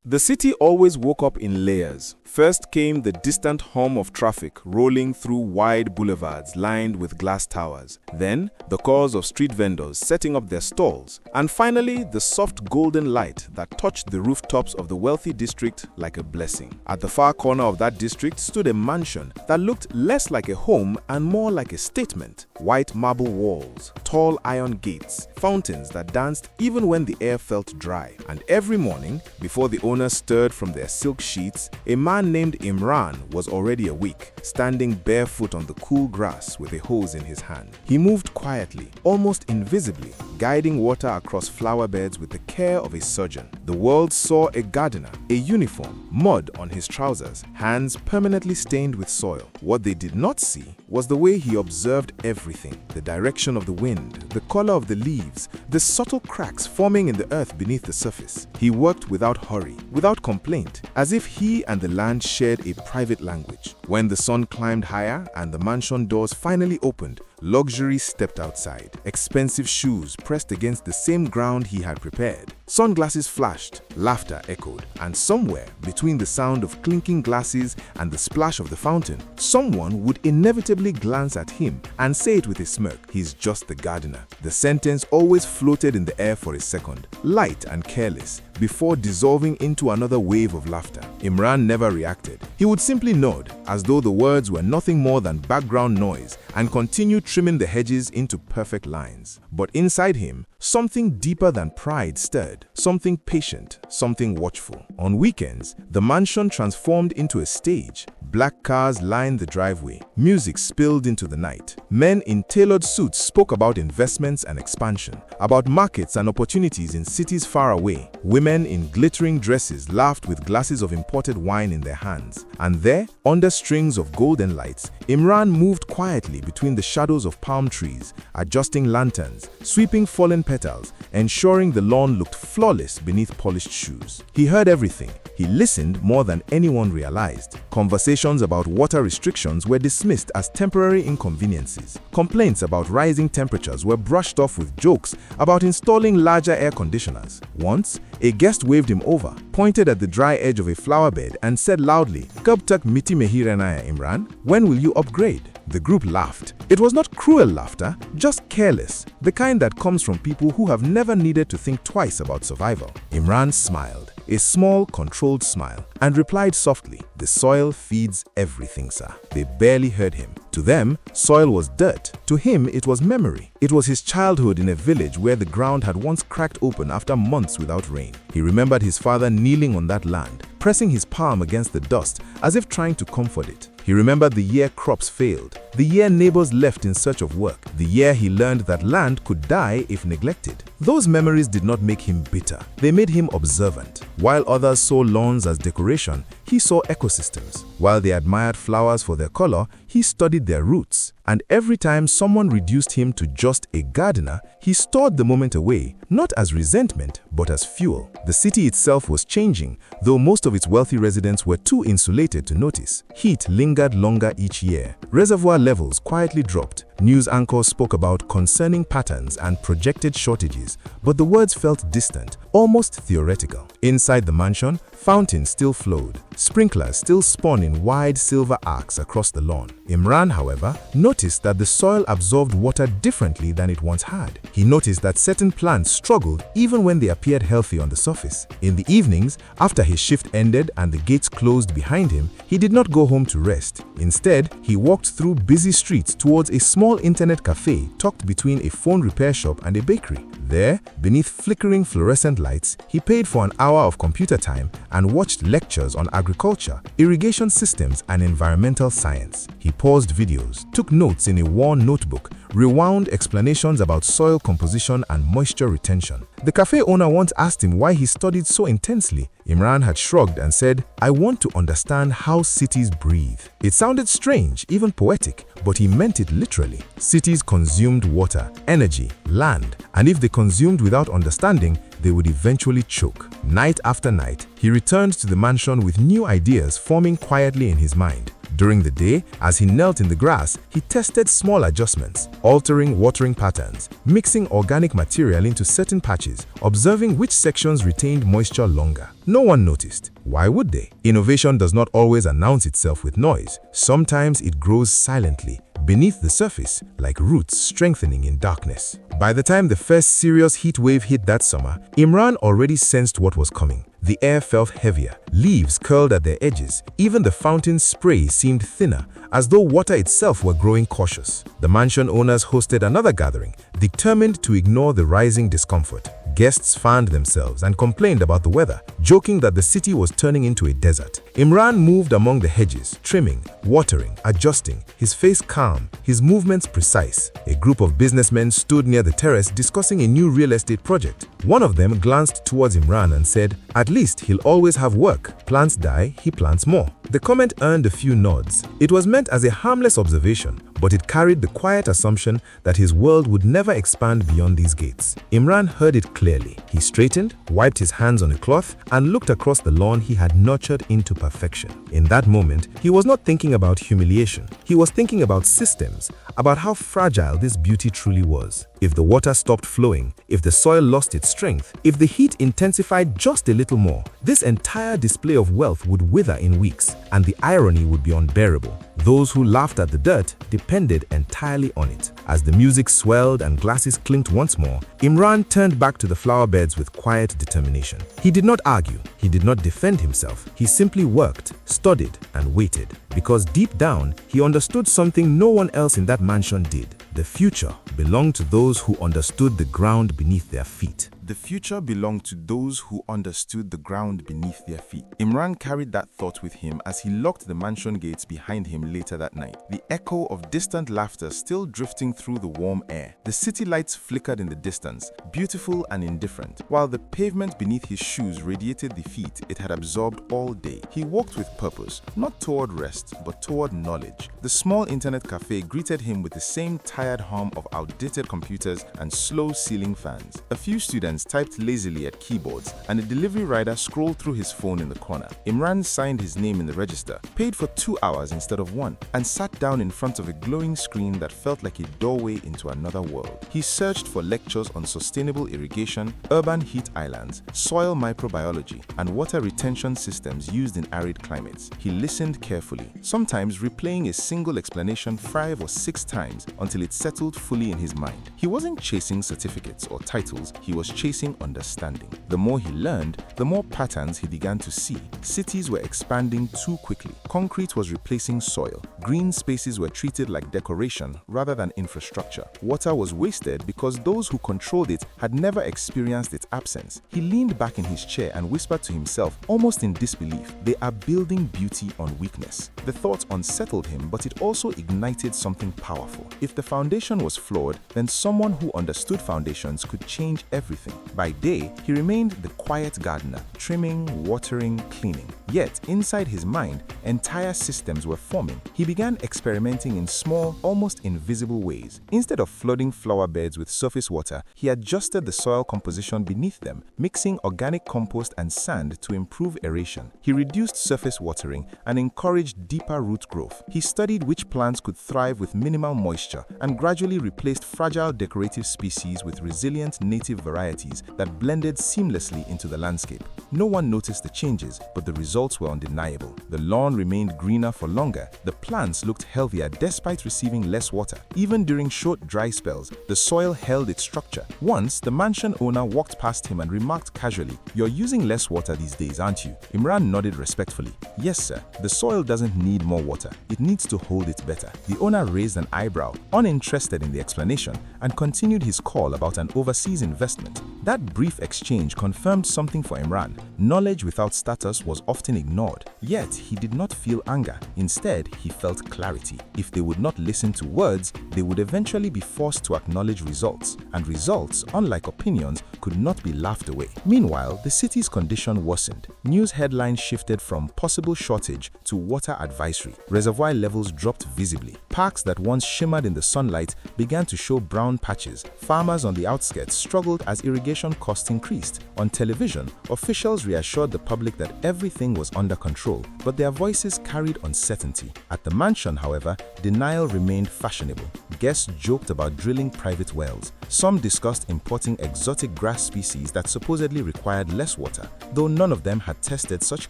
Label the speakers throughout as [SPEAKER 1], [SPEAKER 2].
[SPEAKER 1] The city always woke up in layers. First came the distant hum of traffic rolling through wide boulevards lined with glass towers. Then, the calls of street vendors setting up their stalls. And finally, the soft golden light that touched the rooftops of the wealthy district like a blessing. At the far corner of that district stood a mansion that looked less like a home and more like a statement. White marble walls, tall iron gates, fountains that danced even when the air felt dry. And every morning, before the owners stirred from their silk sheets, a man named Imran was already awake, standing barefoot on the cool grass with a hose in his hand. He moved quietly, almost invisibly, guiding water across flower beds with the care of a surgeon. The world saw a gardener, a uniform, mud on his trousers, hands permanently stained with soil. What they did not see was the way he observed everything: the direction of the wind, the color of the leaves, the subtle cracks forming in the earth beneath the surface. He worked without hurry, without complaint, as if he and the land shared a private language. When the sun climbed higher and the mansion doors finally opened, luxury stepped outside. Expensive shoes pressed against the same ground he had prepared. Sunglasses flashed, laughter echoed, and somewhere between the sound of clinking glasses and the splash of the fountain, someone would inevitably glance at him and say it with a smirk: "He's just the gardener." The sentence always floated in the air for a second, light and careless, before dissolving into another wave of laughter. Imran never reacted. He would simply nod, as though the words were nothing more than background noise, and continue trimming the hedges into perfect lines. But inside him, something deeper than pride stirred, something patient, something watchful. On weekends, the mansion transformed into a stage. Black cars lined the driveway. Music spilled into the night. Men in tailored suits spoke about investments and expansion, about markets and opportunities in cities far away. Women in glittering dresses laughed with glasses of imported wine in their hands. And there, under strings of golden lights, Imran moved quietly between the shadows of palm trees, adjusting lanterns, sweeping fallen petals, ensuring the lawn looked flawless beneath polished shoes. He heard everything. He listened more than anyone realized. Conversations about water restrictions were dismissed as temporary inconveniences. Complaints about rising temperatures were brushed off with jokes about installing larger air conditioners. Once, a guest waved him over, pointed at the dry edge of a flower bed, and said loudly, "Kab tak miti mein hi rehna hai, Imran? When will you upgrade?" The group laughed. It was not cruel laughter, just careless, the kind that comes from people who have never needed to think twice about survival. Imran smiled, a small, controlled smile, and replied softly, "The soil feeds everything, sir." They barely heard him. To them, soil was dirt. To him, it was memory. It was his childhood in a village where the ground had once cracked open after months without rain. He remembered his father kneeling on that land, pressing his palm against the dust as if trying to comfort it. He remembered the year crops failed, the year neighbors left in search of work, the year he learned that land could die if neglected. Those memories did not make him bitter. They made him observant. While others saw lawns as decoration, he saw ecosystems. While they admired flowers for their color, he studied their roots. And every time someone reduced him to just a gardener, he stored the moment away, not as resentment, but as fuel. The city itself was changing, though most of its wealthy residents were too insulated to notice. Heat lingered longer each year. Reservoir levels quietly dropped. News anchors spoke about concerning patterns and projected shortages, but the words felt distant, almost theoretical. Inside the mansion, fountains still flowed. Sprinklers still spun in wide silver arcs across the lawn. Imran, however, noticed that the soil absorbed water differently than it once had. He noticed that certain plants struggled even when they appeared healthy on the surface. In the evenings, after his shift ended and the gates closed behind him, he did not go home to rest. Instead, he walked through busy streets towards a small internet cafe tucked between a phone repair shop and a bakery. There, beneath flickering fluorescent lights, he paid for an hour of computer time and watched lectures on agriculture, irrigation systems, and environmental science. He paused videos, took notes in a worn notebook, rewound explanations about soil composition and moisture retention. The cafe owner once asked him why he studied so intensely. Imran had shrugged and said, "I want to understand how cities breathe." It sounded strange, even poetic, but he meant it literally. Cities consumed water, energy, land, and if they consumed without understanding, they would eventually choke. Night after night, he returned to the mansion with new ideas forming quietly in his mind.
[SPEAKER 2] During the day, as he knelt in the grass, he tested small adjustments, altering watering patterns, mixing organic material into certain patches, observing which sections retained moisture longer. No one noticed. Why would they? Innovation does not always announce itself with noise. Sometimes it grows silently, beneath the surface, like roots strengthening in darkness. By the time the first serious heat wave hit that summer, Imran already sensed what was coming. The air felt heavier, leaves curled at their edges, even the fountain's spray seemed thinner, as though water itself were growing cautious. The mansion owners hosted another gathering, determined to ignore the rising discomfort. Guests fanned themselves and complained about the weather, joking that the city was turning into a desert. Imran moved among the hedges, trimming, watering, adjusting, his face calm, his movements precise. A group of businessmen stood near the terrace discussing a new real estate project. One of them glanced towards Imran and said, "At least he'll always have work. Plants die, he plants more." The comment earned a few nods. It was meant as a harmless observation, but it carried the quiet assumption that his world would never expand beyond these gates. Imran heard it clearly. He straightened, wiped his hands on a cloth, and looked across the lawn he had nurtured into perfection. In that moment, he was not thinking about humiliation. He was thinking about systems, about how fragile this beauty truly was. If the water stopped flowing, if the soil lost its strength, if the heat intensified just a little more, this entire display of wealth would wither in weeks, and the irony would be unbearable. Those who laughed at the dirt depended entirely on it. As the music swelled and glasses clinked once more, Imran turned back to the flower beds with quiet determination. He did not argue, he did not defend himself, he simply worked, studied, and waited. Because deep down, he understood something no one else in that mansion did. The future belonged to those who understood the ground beneath their feet.
[SPEAKER 1] The future belonged to those who understood the ground beneath their feet. Imran carried that thought with him as he locked the mansion gates behind him later that night. The echo of distant laughter still drifting through the warm air. The city lights flickered in the distance, beautiful and indifferent, while the pavement beneath his shoes radiated the heat it had absorbed all day. He walked with purpose, not toward rest, but toward knowledge. The small internet cafe greeted him with the same tired hum of outdated computers and slow ceiling fans. A few students typed lazily at keyboards, and a delivery rider scrolled through his phone in the corner. Imran signed his name in the register, paid for 2 hours instead of 1, and sat down in front of a glowing screen that felt like a doorway into another world. He searched for lectures on sustainable irrigation, urban heat islands, soil microbiology, and water retention systems used in arid climates. He listened carefully, sometimes replaying a single explanation 5 or 6 times until it settled fully in his mind. He wasn't chasing certificates or titles, he was chasing understanding. The more he learned, the more patterns he began to see. Cities were expanding too quickly. Concrete was replacing soil. Green spaces were treated like decoration rather than infrastructure. Water was wasted because those who controlled it had never experienced its absence. He leaned back in his chair and whispered to himself, almost in disbelief, "They are building beauty on weakness." The thought unsettled him, but it also ignited something powerful. If the foundation was flawed, then someone who understood foundations could change everything. By day, he remained the quiet gardener, trimming, watering, cleaning. Yet, inside his mind, entire systems were forming. He began experimenting in small, almost invisible ways. Instead of flooding flower beds with surface water, he adjusted the soil composition beneath them, mixing organic compost and sand to improve aeration. He reduced surface watering and encouraged deeper root growth. He studied which plants could thrive with minimal moisture and gradually replaced fragile decorative species with resilient native varieties that blended seamlessly into the landscape. No one noticed the changes, but the results were undeniable. The lawn remained greener for longer. The plants looked healthier despite receiving less water. Even during short dry spells, the soil held its structure. Once, the mansion owner walked past him and remarked casually, "You're using less water these days, aren't you?" Imran nodded respectfully. "Yes, sir. The soil doesn't need more water. It needs to hold it better." The owner raised an eyebrow, uninterested in the explanation, and continued his call about an overseas investment. That brief exchange confirmed something for Imran. Knowledge without status was often ignored. Yet, he did not feel anger. Instead, he felt clarity. If they would not listen to words, they would eventually be forced to acknowledge results. And results, unlike opinions, could not be laughed away. Meanwhile, the city's condition worsened. News headlines shifted from possible shortage to water advisory. Reservoir levels dropped visibly. Parks that once shimmered in the sunlight began to show brown patches. Farmers on the outskirts struggled as irrigation
[SPEAKER 2] irrigation costs increased. On television, officials reassured the public that everything was under control, but their voices carried uncertainty. At the mansion, however, denial remained fashionable. Guests joked about drilling private wells. Some discussed importing exotic grass species that supposedly required less water, though none of them had tested such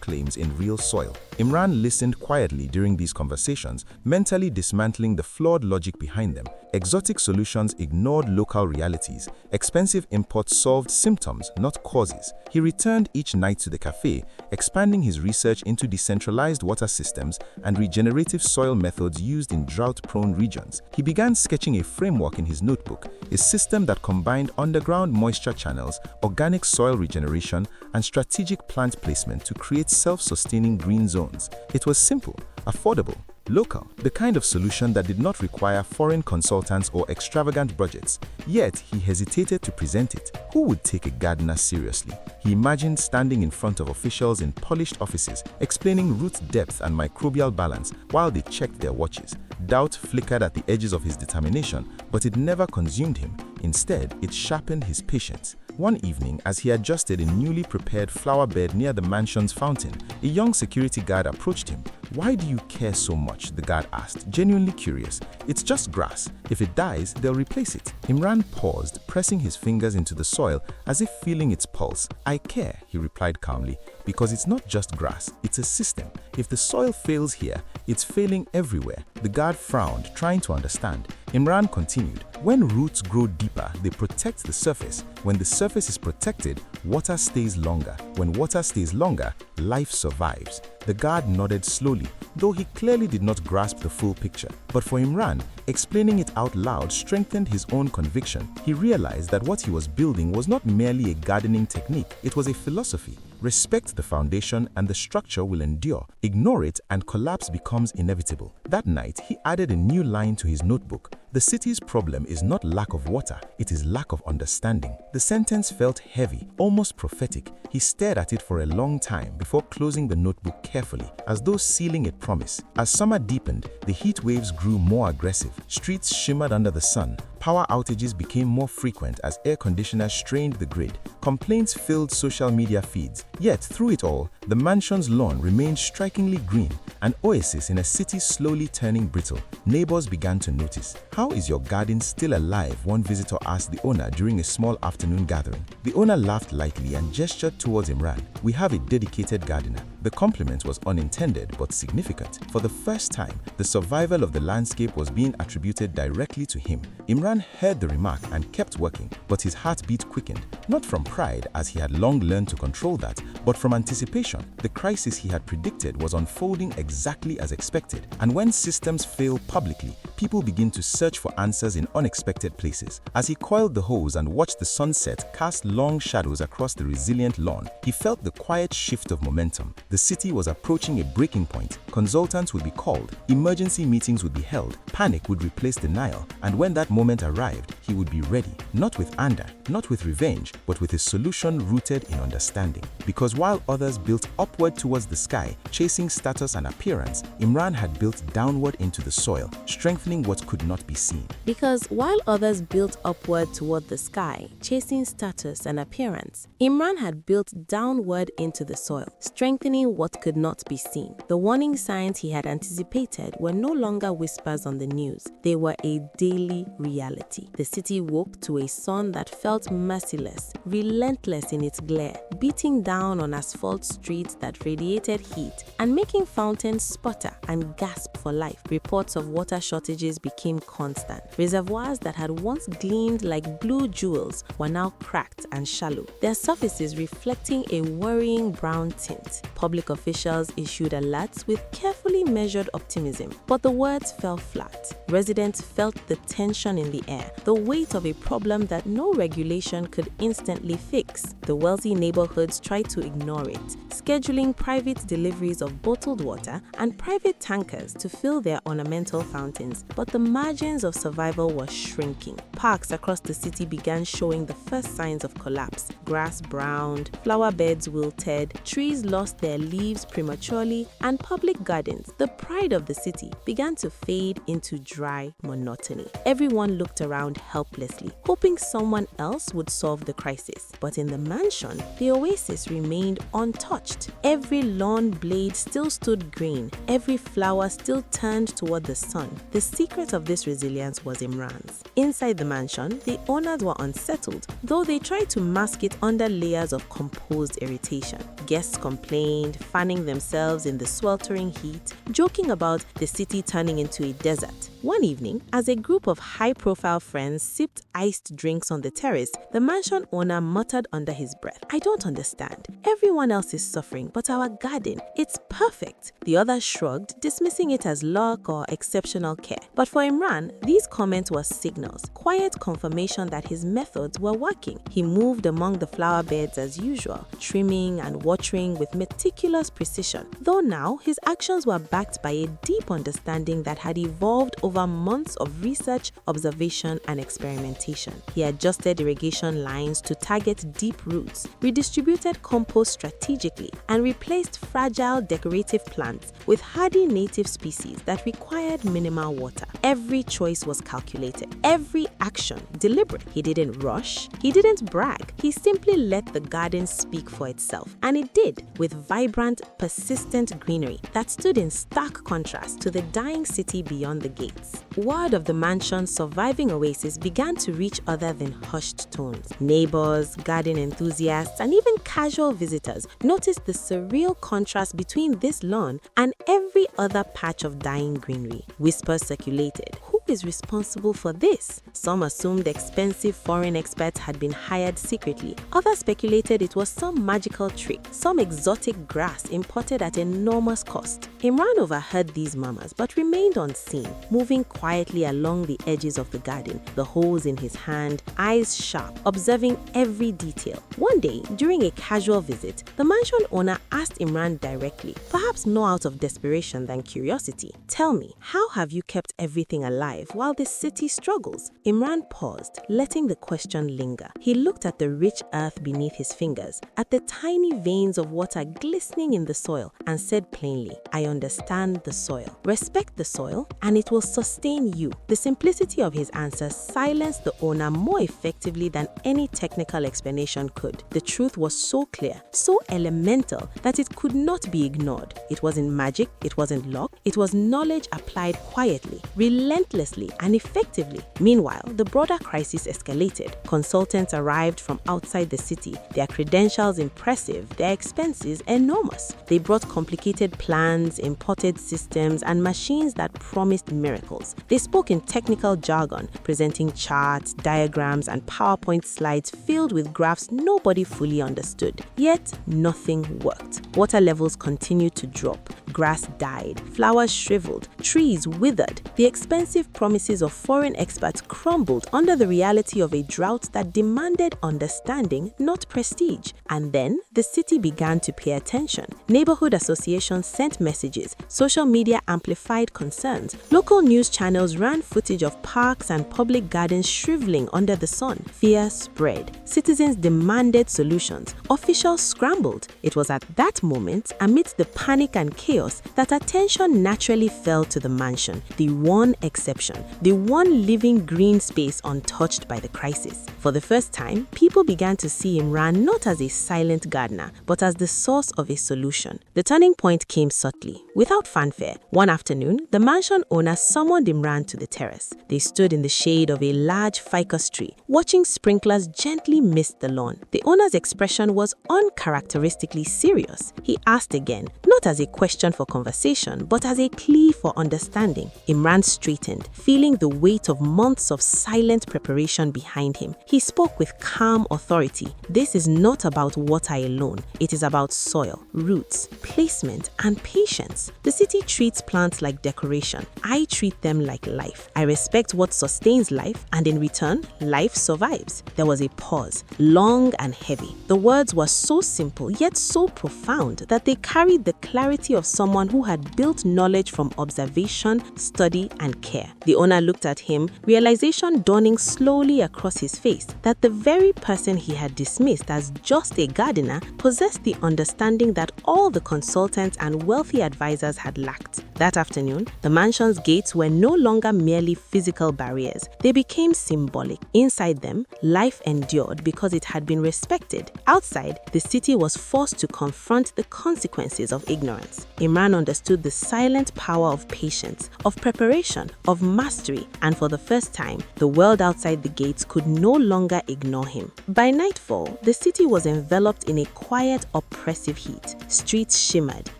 [SPEAKER 2] claims in real soil. Imran listened quietly during these conversations, mentally dismantling the flawed logic behind them. Exotic solutions ignored local realities. Expensive imports solved symptoms, not causes. He returned each night to the cafe, expanding his research into decentralized water systems and regenerative soil methods used in drought-prone regions. He began sketching a framework in his notebook, a system that combined underground moisture channels, organic soil regeneration, and strategic plant placement to create self-sustaining green zones. It was simple, affordable, local, the kind of solution that did not require foreign consultants or extravagant budgets. Yet, he hesitated to present it. Who would take a gardener seriously? He imagined standing in front of officials in polished offices, explaining root depth and microbial balance while they checked their watches. Doubt flickered at the edges of his determination, but it never consumed him. Instead, it sharpened his patience. One evening, as he adjusted a newly prepared flower bed near the mansion's fountain, a young security guard approached him. "Why do you care so much?" the guard asked, genuinely curious. "It's just grass. If it dies, they'll replace it." Imran paused, pressing his fingers into the soil as if feeling its pulse. "I care," he replied calmly, "because it's not just grass, it's a system. If the soil fails here, it's failing everywhere." The guard frowned, trying to understand. Imran continued, "When roots grow deeper, they protect the surface. When the surface is protected, water stays longer. When water stays longer, life survives." The guard nodded slowly, though he clearly did not grasp the full picture. But for Imran, explaining it out loud strengthened his own conviction. He realized that what he was building was not merely a gardening technique, it was a philosophy. Respect the foundation and the structure will endure. Ignore it and collapse becomes inevitable. That night, he added a new line to his notebook. "The city's problem is not lack of water, it is lack of understanding." The sentence felt heavy, almost prophetic. He stared at it for a long time before closing the notebook carefully, as though sealing a promise. As summer deepened, the heat waves grew more aggressive. Streets shimmered under the sun. Power outages became more frequent as air conditioners strained the grid. Complaints filled social media feeds. Yet, through it all, the mansion's lawn remained strikingly green, an oasis in a city slowly turning brittle. Neighbors began to notice. "How is your garden still alive?" one visitor asked the owner during a small afternoon gathering. The owner laughed lightly and gestured towards Imran. "We have a dedicated gardener." The compliment was unintended but significant. For the first time, the survival of the landscape was being attributed directly to him. Imran heard the remark and kept working, but his heartbeat quickened, not from pride, as he had long learned to control that, but from anticipation. The crisis he had predicted was unfolding exactly as expected. And when systems fail publicly, people begin to search for answers in unexpected places. As he coiled the hose and watched the sunset cast long shadows across the resilient lawn, he felt the quiet shift of momentum. The city was approaching a breaking point. Consultants would be called, emergency meetings would be held, panic would replace denial, and when that moment arrived, he would be ready, not with anger, not with revenge, but with a solution rooted in understanding. Because while others built upward towards the sky, chasing status and appearance, Imran had built downward into the soil, strengthening what could not be seen.
[SPEAKER 3] Because while others built upward toward the sky, chasing status and appearance, Imran had built downward into the soil, strengthening what could not be seen. The warning signs he had anticipated were no longer whispers on the news. They were a daily reality. The city woke to a sun that felt merciless, relentless in its glare, beating down on asphalt streets that radiated heat and making fountains sputter and gasp for life. Reports of water shortages became constant. Reservoirs that had once gleamed like blue jewels were now cracked and shallow, their surfaces reflecting a worrying brown tint. Public officials issued alerts with carefully measured optimism, but the words fell flat. Residents felt the tension in the air, the weight of a problem that no regulation could instantly fix. The wealthy neighborhoods tried to ignore it, scheduling private deliveries of bottled water and private tankers to fill their ornamental fountains, but the margins of survival were shrinking. Parks across the city began showing the first signs of collapse. Grass browned, flower beds wilted, trees lost their leaves prematurely, and public gardens gardens, the pride of the city, began to fade into dry monotony. Everyone looked around helplessly, hoping someone else would solve the crisis. But in the mansion, the oasis remained untouched. Every lawn blade still stood green, every flower still turned toward the sun. The secret of this resilience was Imran's. Inside the mansion, the owners were unsettled, though they tried to mask it under layers of composed irritation. Guests complained, fanning themselves in the sweltering heat, joking about the city turning into a desert. One evening, as a group of high-profile friends sipped iced drinks on the terrace, the mansion owner muttered under his breath, "I don't understand. Everyone else is suffering, but our garden, it's perfect." The others shrugged, dismissing it as luck or exceptional care. But for Imran, these comments were signals, quiet confirmation that his methods were working. He moved among the flower beds as usual, trimming and watering with meticulous precision, though now his actions were backed by a deep understanding that had evolved over months of research, observation, and experimentation. He adjusted irrigation lines to target deep roots, redistributed compost strategically, and replaced fragile decorative plants with hardy native species that required minimal water. Every choice was calculated, every action deliberate. He didn't rush, he didn't brag, he simply let the garden speak for itself. And it did, with vibrant, persistent greenery that stood in stark contrast to the dying city beyond the gates. Word of the mansion's surviving oasis began to reach other than hushed tones. Neighbors, garden enthusiasts, and even casual visitors noticed the surreal contrast between this lawn and every other patch of dying greenery. Whispers circulated. Who is responsible for this? Some assumed expensive foreign experts had been hired secretly. Others speculated it was some magical trick, some exotic grass imported at enormous cost. Imran overheard these murmurs but remained unseen, moving quietly along the edges of the garden, the hose in his hand, eyes sharp, observing every detail. One day, during a casual visit, the mansion owner asked Imran directly, perhaps more out of desperation than curiosity, "Tell me, how have you kept everything alive while the city struggles?" Imran paused, letting the question linger. He looked at the rich earth beneath his fingers, at the tiny veins of water glistening in the soil, and said plainly, "I understand the soil. Respect the soil, and it will sustain you." The simplicity of his answer silenced the owner more effectively than any technical explanation could. The truth was so clear, so elemental, that it could not be ignored. It wasn't magic, it wasn't luck, it was knowledge applied quietly, relentlessly, and effectively. Meanwhile, the broader crisis escalated. Consultants arrived from outside the city, their credentials impressive, their expenses enormous. They brought complicated plans, imported systems, and machines that promised miracles. They spoke in technical jargon, presenting charts, diagrams, and PowerPoint slides filled with graphs nobody fully understood. Yet, nothing worked. Water levels continued to drop. Grass died, flowers shriveled, trees withered. The expensive promises of foreign experts crumbled under the reality of a drought that demanded understanding, not prestige. And then, the city began to pay attention. Neighborhood associations sent messages, social media amplified concerns, local news channels ran footage of parks and public gardens shriveling under the sun. Fear spread. Citizens demanded solutions. Officials scrambled. It was at that moment, amidst the panic and chaos, that attention naturally fell to the mansion, the one exception, the one living green space untouched by the crisis. For the first time, people began to see Imran not as a silent gardener, but as the source of a solution. The turning point came subtly, without fanfare. One afternoon, the mansion owner summoned Imran to the terrace. They stood in the shade of a large ficus tree, watching sprinklers gently mist the lawn. The owner's expression was uncharacteristically serious. He asked again, not as a question for conversation, but as a plea for understanding. Imran straightened, feeling the weight of months of silent preparation behind him. He spoke with calm authority. "This is not about water alone. It is about soil, roots, placement, and patience. The city treats plants like decoration. I treat them like life. I respect what sustains life, and in return, life survives." There was a pause, long and heavy. The words were so simple, yet so profound, that they carried the clarity of someone who had built knowledge from observation, study, and care. The owner looked at him, realization dawning slowly across his face that the very person he had dismissed as just a gardener possessed the understanding that all the consultants and wealthy advisors had lacked. That afternoon, the mansion's gates were no longer merely physical barriers. They became symbolic. Inside them, life endured because it had been respected. Outside, the city was forced to confront the consequences of ignorance. Imran understood the silent power of patience, of preparation, of mastery, and for the first time, the world outside the gates could no longer ignore him. By nightfall, the city was enveloped in a quiet, oppressive heat. Streets shimmered,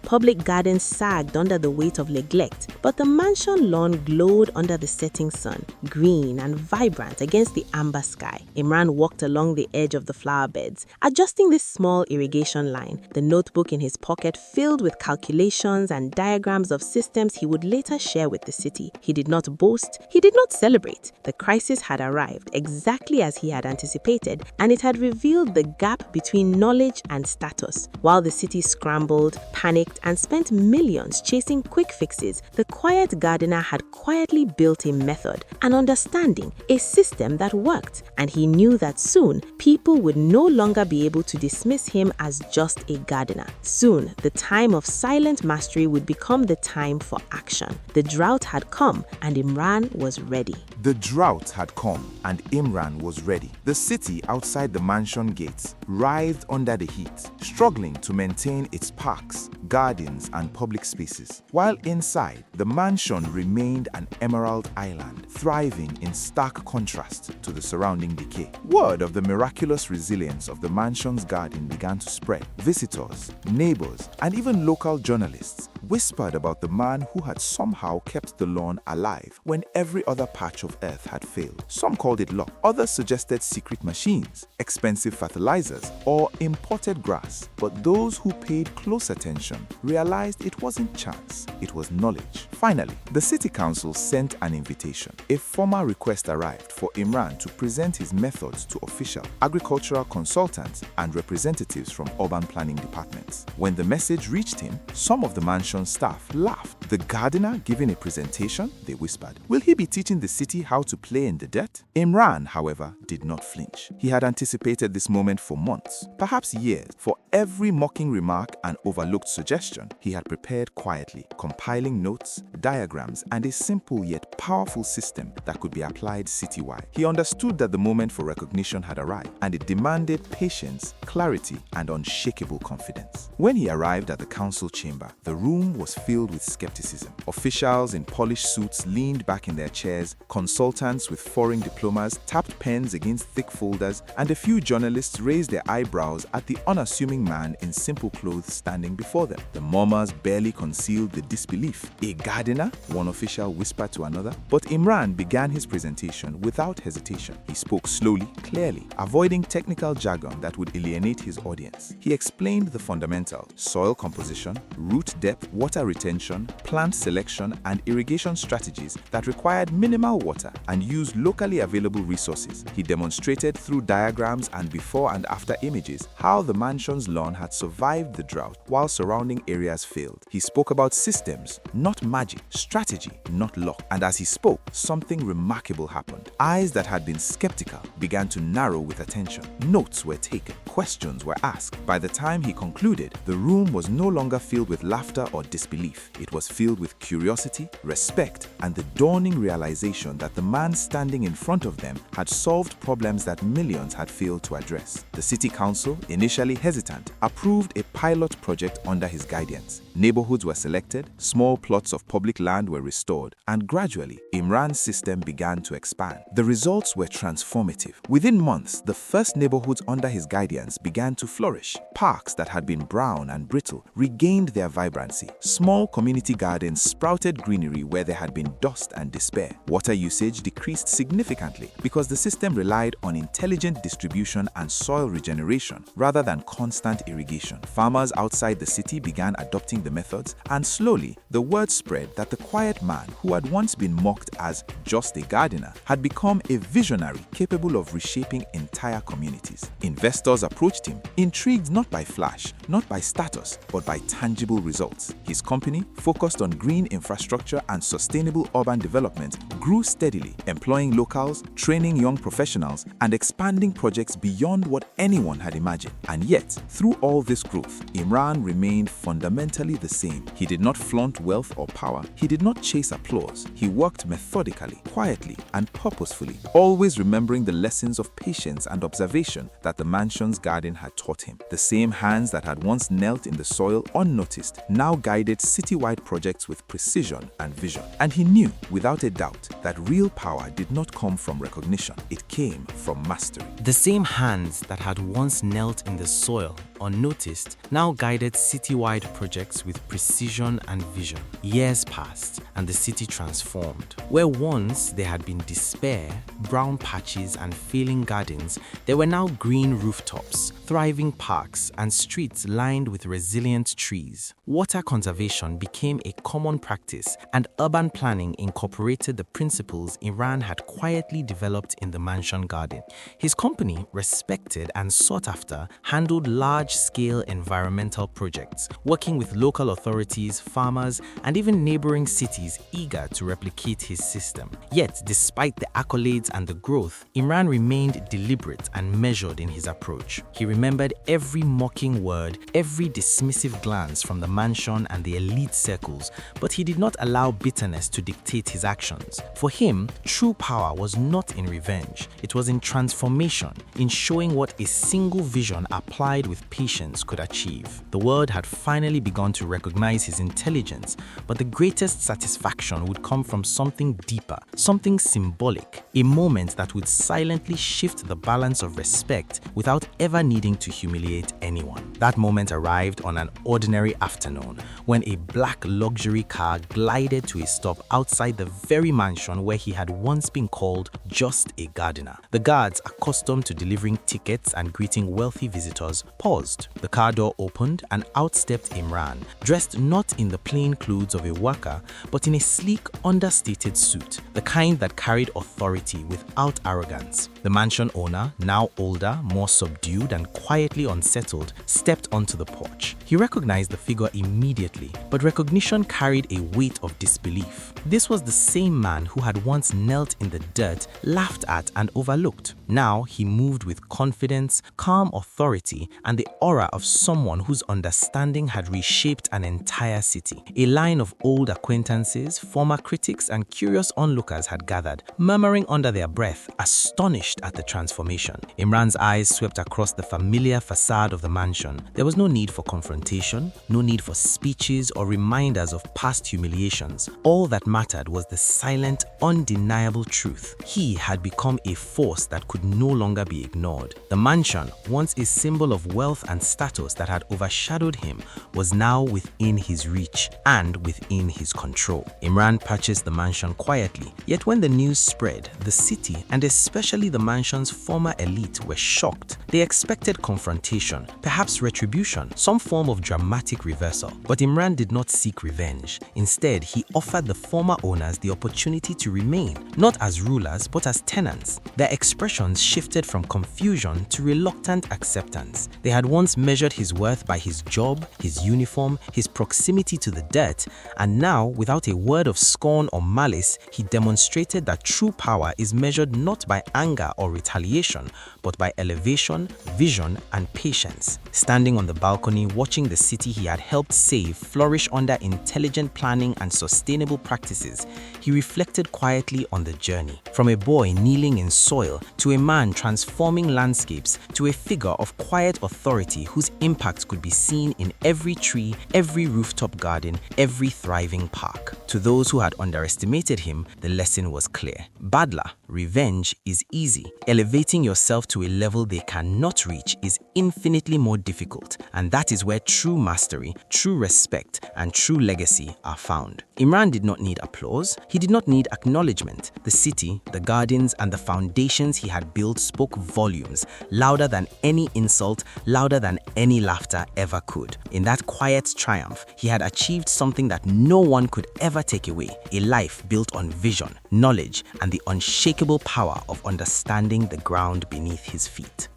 [SPEAKER 3] public gardens sagged under the weight of neglect, but the mansion lawn glowed under the setting sun, green and vibrant against the amber sky. Imran walked along the edge of the flower beds, adjusting this small irrigation line, the notebook in his pocket filled with calculations and diagrams of systems he would later share with the city. He did not boast, he did not celebrate. The crisis had arrived exactly as he had anticipated, and it had revealed the gap between knowledge and status. While the city scrambled, panicked, and spent millions chasing quick fixes, the quiet gardener had quietly built a method, an understanding, a system that worked, and he knew that soon people would no longer be able to dismiss him as just a gardener. Soon, the time of silent mastery would become the time for action. The drought had come, and Imran was ready.
[SPEAKER 4] The drought had come, and Imran was ready. The city outside the mansion gates writhed under the heat, struggling to maintain its parks, gardens, and public spaces. While inside, the mansion remained an emerald island, thriving in stark contrast to the surrounding decay. Word of the miraculous resilience of the mansion's garden began to spread. Visitors, neighbors, and even local journalists whispered about the man who had somehow kept the lawn alive when every other patch of earth had failed. Some called it luck, others suggested secret machines, expensive fertilizers, or imported grass. But those who paid close attention realized it wasn't chance, it was knowledge. Finally, the city council sent an invitation. A formal request arrived for Imran to present his methods to official agricultural consultants and representatives from urban planning departments. When the message reached him, some of the mansion staff laughed. The gardener giving a presentation? They whispered. Will he be teaching the city how to play in the dirt? Imran, however, did not flinch. He had anticipated this moment for months, perhaps years. For every mocking remark and overlooked suggestion, he had prepared quietly, compiling notes, diagrams, and a simple yet powerful system that could be applied citywide. He understood that the moment for recognition had arrived, and it demanded patience, clarity, and unshakable confidence. When he arrived at the council chamber, the room was filled with skepticism. Officials in polished suits leaned back in their chairs, consultants with foreign diplomas tapped pens against thick folders, and a few journalists raised their eyebrows at the unassuming man in simple clothes standing before them. The murmurs barely concealed the disbelief. A gardener? One official whispered to another. But Imran began his presentation without hesitation. He spoke slowly, clearly, avoiding technical jargon that would alienate his audience. He explained the fundamentals: soil composition, root depth, water retention, plant selection, and irrigation strategies that required minimal water and used locally available resources. He demonstrated through diagrams and before and after images how the mansion's lawn had survived the drought while surrounding areas failed. He spoke about systems, not magic, strategy, not luck. And as he spoke, something remarkable happened. Eyes that had been skeptical began to narrow with attention. Notes were taken. Questions were asked. By the time he concluded, the room was no longer filled with laughter or disbelief. It was filled with curiosity, respect, and the dawning realization that the man standing in front of them had solved problems that millions had failed to address. The city council, initially hesitant, approved a pilot project under his guidance. Neighborhoods were selected, small plots of public land were restored, and gradually, Imran's system began to expand. The results were transformative. Within months, the first neighborhoods under his guidance began to flourish. Parks that had been brown and brittle regained their vibrancy. Small community gardens sprouted greenery where there had been dust and despair. Water usage decreased significantly because the system relied on intelligent distribution and soil regeneration rather than constant constant irrigation. Farmers outside the city began adopting the methods, and slowly, the word spread that the quiet man who had once been mocked as just a gardener had become a visionary capable of reshaping entire communities. Investors approached him, intrigued not by flash, not by status, but by tangible results. His company, focused on green infrastructure and sustainable urban development, grew steadily, employing locals, training young professionals, and expanding projects beyond what anyone had imagined. And yet, through all this growth, Imran remained fundamentally the same. He did not flaunt wealth or power. He did not chase applause. He worked methodically, quietly, and purposefully, always remembering the lessons of patience and observation that the mansion's garden had taught him. The same hands that had once knelt in the soil unnoticed now guided citywide projects with precision and vision. And he knew, without a doubt, that real power did not come from recognition. It came from mastery.
[SPEAKER 5] The same hands that had once knelt in the soil unnoticed now guided citywide projects with precision and vision. Years passed and the city transformed. Where once there had been despair, brown patches and failing gardens, there were now green rooftops, thriving parks and streets lined with resilient trees. Water conservation became a common practice and urban planning incorporated the principles Imran had quietly developed in the mansion garden. His company, respected and sought after, handled large-scale environmental projects, working with local authorities, farmers, and even neighboring cities eager to replicate his system. Yet, despite the accolades and the growth, Imran remained deliberate and measured in his approach. He remembered every mocking word, every dismissive glance from the mansion and the elite circles, but he did not allow bitterness to dictate his actions. For him, true power was not in revenge. It was in transformation, in showing what a single vision applied with patience could achieve. The world had finally begun to recognize his intelligence, but the greatest satisfaction would come from something deeper, something symbolic, a moment that would silently shift the balance of respect without ever needing to humiliate anyone. That moment arrived on an ordinary afternoon when a black luxury car glided to a stop outside the very mansion where he had once been called just a gardener. The guards, accustomed to delivering tickets and greeting wealthy visitors, paused. The car door opened and out stepped Imran, dressed not in the plain clothes of a worker, but in a sleek, understated suit, the kind that carried authority without arrogance. The mansion owner, now older, more subdued and quietly unsettled, stepped onto the porch. He recognized the figure immediately, but recognition carried a weight of disbelief. This was the same man who had once knelt in the dirt, laughed at and overlooked. Now he moved with confidence, calm authority, and the aura of someone whose understanding had reshaped an entire city. A line of old acquaintances, former critics, and curious onlookers had gathered, murmuring under their breath, astonished at the transformation. Imran's eyes swept across the familiar facade of the mansion. There was no need for confrontation, no need for speeches or reminders of past humiliations. All that mattered was the silent, undeniable truth. He had become a force that could no longer be ignored. The mansion, once a symbol of wealth and status that had overshadowed him, was now within his reach and within his control. Imran purchased the mansion quietly, yet when the news spread, the city, and especially the mansion's former elite, were shocked. They expected confrontation, perhaps retribution, some form of dramatic reversal. But Imran did not seek revenge. Instead, he offered the former owners the opportunity to remain, not as rulers, but as tenants. Their expressions shifted from confusion to reluctant acceptance. They had once measured his worth by his job, his uniform, his proximity to the dirt, and now, without a word of scorn or malice, he demonstrated that true power is measured not by anger or retaliation, but by elevation, vision, and patience. Standing on the balcony, watching the city he had helped save flourish under intelligent planning and sustainable practices, he reflected quietly on the journey. From a boy kneeling in soil, to a man transforming landscapes, to a figure of quiet authority whose impact could be seen in every tree, every rooftop garden, every thriving park. To To those who had underestimated him, the lesson was clear. Badla, revenge, is easy. Elevating yourself to a level they cannot reach is infinitely more difficult, and that is where true mastery, true respect, and true legacy are found. Imran did not need applause. He did not need acknowledgement. The city, the gardens, and the foundations he had built spoke volumes, louder than any insult, louder than any laughter ever could. In that quiet triumph, he had achieved something that no one could ever take away: a life built on vision, knowledge, and the unshakable power of understanding the ground beneath his feet.